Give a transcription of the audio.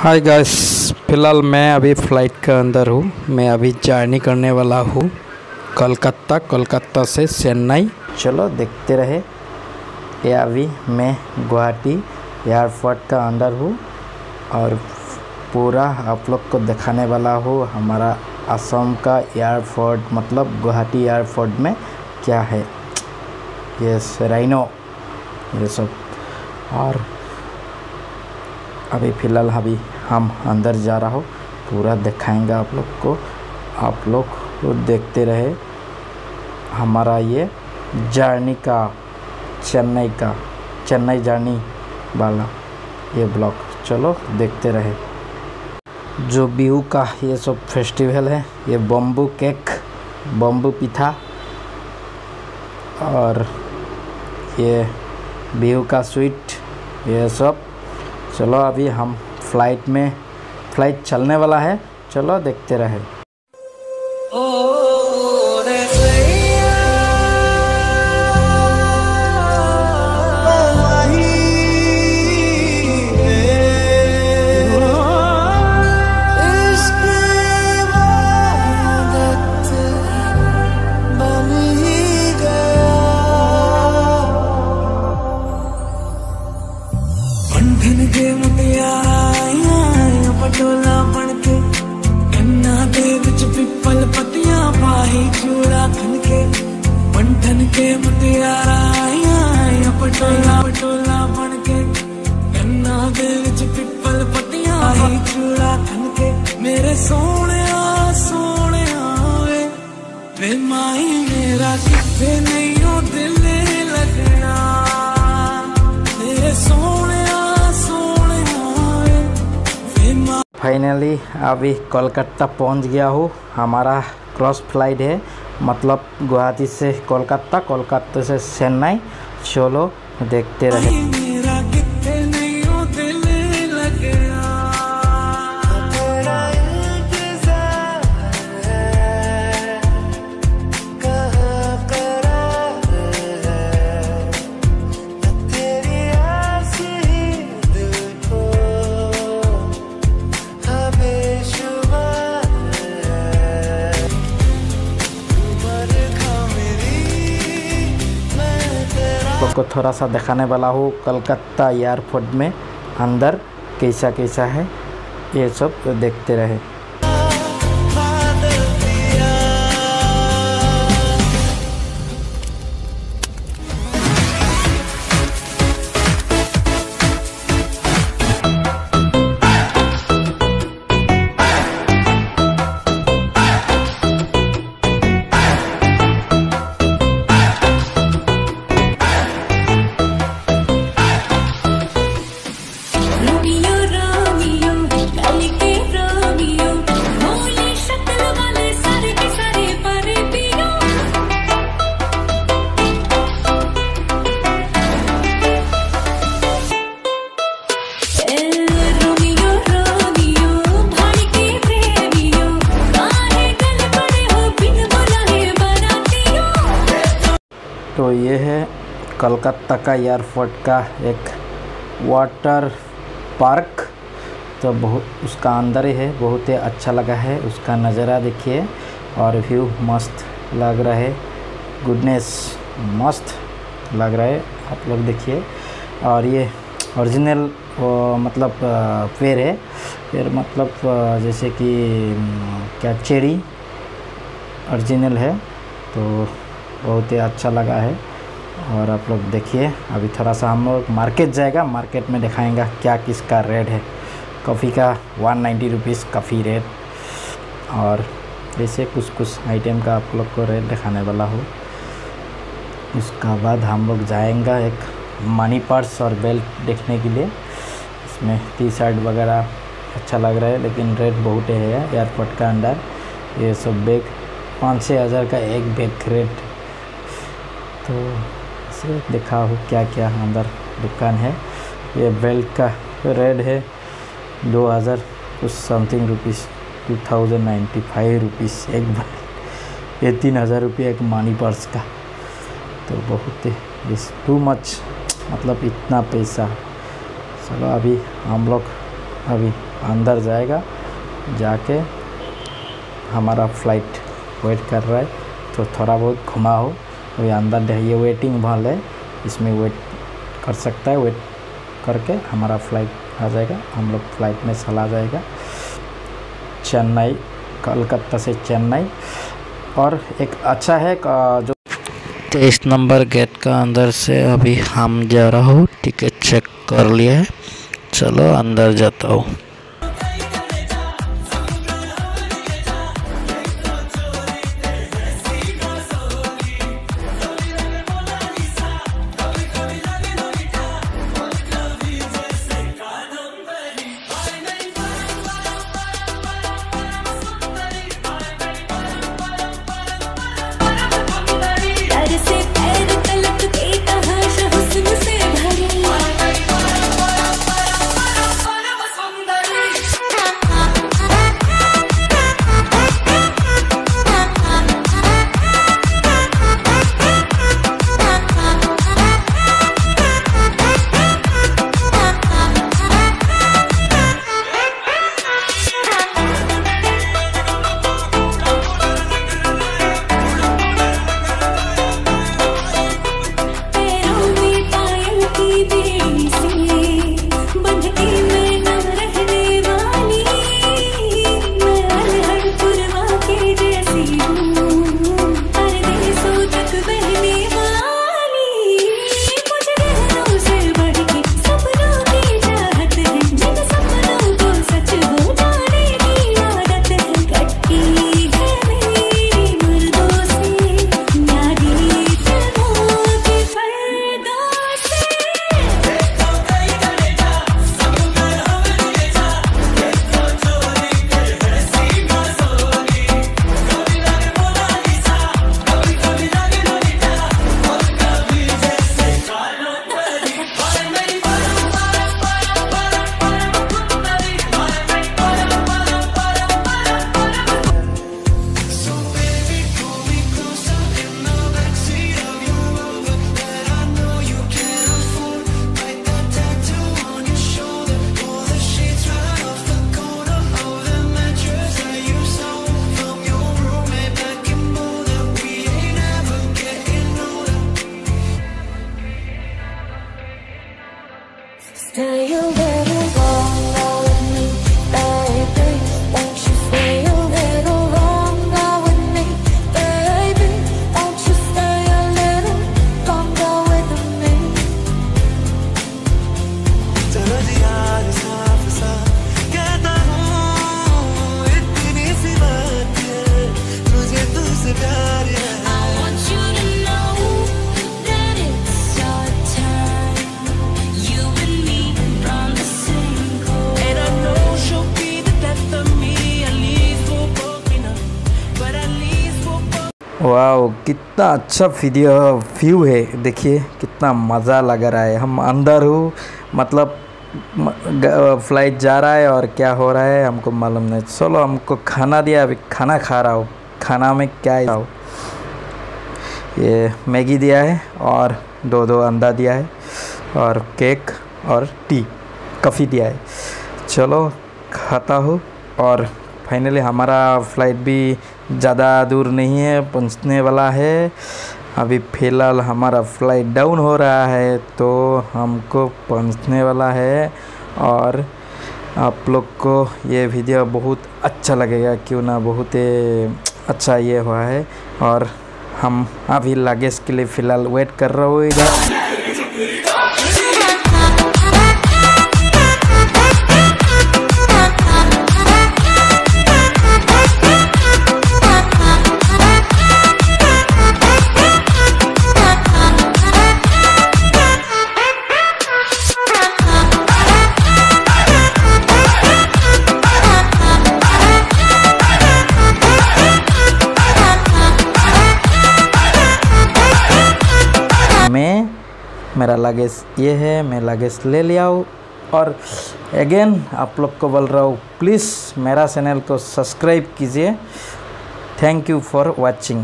Hi guys, फ़िलहाल मैं अभी फ़्लाइट के अंदर हूँ। मैं अभी जर्नी करने वाला हूँ कोलकाता से चेन्नई। चलो देखते रहे। ये अभी मैं गुवाहाटी एयरपोर्ट का अंदर हूँ और पूरा आप लोग को दिखाने वाला हूँ हमारा असम का एयरपोर्ट, मतलब गुवाहाटी एयरपोर्ट में क्या है, ये राइनो ये सब। और अभी फ़िलहाल हम अंदर जा रहा हो, पूरा दिखाएंगे आप लोग को। आप लोग देखते रहे हमारा ये जर्नी का चेन्नई जर्नी वाला ये ब्लॉग। चलो देखते रहे। जो बिहू का ये सब फेस्टिवल है, ये बम्बू केक, बम्बू पिठा और ये बिहू का स्वीट, ये सब। चलो अभी हम फ्लाइट चलने वाला है। चलो देखते रहे। पटोला बनके कन्ना दे विच पिपल पत्तियां पाही चूड़ा खनके बंठन के मुटियारा आया पटोला बनके कन्ना दे विच पिपल पत्तियां पाही चूड़ा खनके मेरे सोहणिया वे माई मेरा किथे नहीं हो दिल लगना मेरे सोहणिया फाइनली अभी कोलकाता पहुंच गया हूँ। हमारा क्रॉस फ्लाइट है, मतलब गुवाहाटी से कोलकाता से चेन्नई। चलो देखते रहे। को थोड़ा सा दिखाने वाला हूँ कोलकाता एयरपोर्ट में अंदर कैसा है, ये सब देखते रहे। तो ये है कोलकाता का एयरपोर्ट का एक वाटर पार्क। तो बहुत उसका अंदर ही है, बहुत ही अच्छा लगा है। उसका नज़ारा देखिए और व्यू मस्त लग रहा है, गुडनेस मस्त लग रहा है, आप लोग देखिए। और ये ओरिजिनल मतलब पेड़ है, पेड़ मतलब जैसे कि क्या चेरी ओरिजिनल है, तो बहुत ही अच्छा लगा है। और आप लोग देखिए अभी थोड़ा सा हम लोग मार्केट जाएगा, मार्केट में दिखाएंगा क्या किसका रेट है। कॉफ़ी का 190 रुपीज़ कॉफ़ी रेट, और ऐसे कुछ आइटम का आप लोग को रेट दिखाने वाला हो। उसका बाद हम लोग जाएंगे एक मनी पर्स और बेल्ट देखने के लिए। इसमें टी शर्ट वगैरह अच्छा लग रहा है, लेकिन रेट बहुत है एयरपोर्ट का अंदर। ये सब बैग 5-6 हज़ार का एक बैग रेट। तो इसे देखा हो क्या अंदर दुकान है। ये बेल्ट का रेट है 2000 कुछ समथिंग रुपीज़, 2095 रुपीज़ एक बेल्ट। ये 3000 रुपये एक मनी पर्स का। तो बहुत ही टू मच, मतलब इतना पैसा। चलो अभी हम लोग अभी अंदर जाएगा, जाके हमारा फ्लाइट वेट कर रहा है, तो थोड़ा बहुत घुमा हो। अभी अंदर ये वेटिंग हॉल है, इसमें वेट कर सकता है, वेट करके हमारा फ्लाइट आ जाएगा, हम लोग फ्लाइट में चला जाएगा चेन्नई, कलकत्ता से चेन्नई। और एक अच्छा है जो 23 नंबर गेट का अंदर से अभी हम जा रहा हूँ, टिकट चेक कर लिया है, चलो अंदर जाता हूँ। Stay a little longer with me, baby. Won't you stay a little longer with me, baby? Won't you stay a little longer with me? चलो जी यार साफ साफ कहता हूँ, इतनी सी बात है, तुझे तुझसे प्यार है। I want you to know that it's our time. You and me from the same coast. And I know she'll be the death of me, at least we're both enough, but at least we're both। Wow, कितना अच्छा view है, देखिए कितना मज़ा लग रहा है। हम अंदर हूँ, मतलब फ्लाइट जा रहा है और क्या हो रहा है हमको मालूम नहीं। चलो हमको खाना दिया, अभी खाना खा रहा हूँ। खाना में क्या है, ये मैगी दिया है और दो अंडा दिया है और केक और टी कॉफ़ी दिया है। चलो खाता हूँ। और फाइनली हमारा फ़्लाइट भी ज़्यादा दूर नहीं है, पहुँचने वाला है। अभी फ़िलहाल हमारा फ़्लाइट डाउन हो रहा है, तो हमको पहुँचने वाला है। और आप लोग को ये वीडियो बहुत अच्छा लगेगा, क्यों ना, बहुत अच्छा ये हुआ है। और हम अभी लगेज के लिए फ़िलहाल वेट कर रहे हो इधर। मेरा लगेज ये है, मैं लगेज ले लिया हूँ। और अगेन आप लोग को बोल रहा हूँ, प्लीज़ मेरा चैनल को सब्सक्राइब कीजिए। Thank you for watching.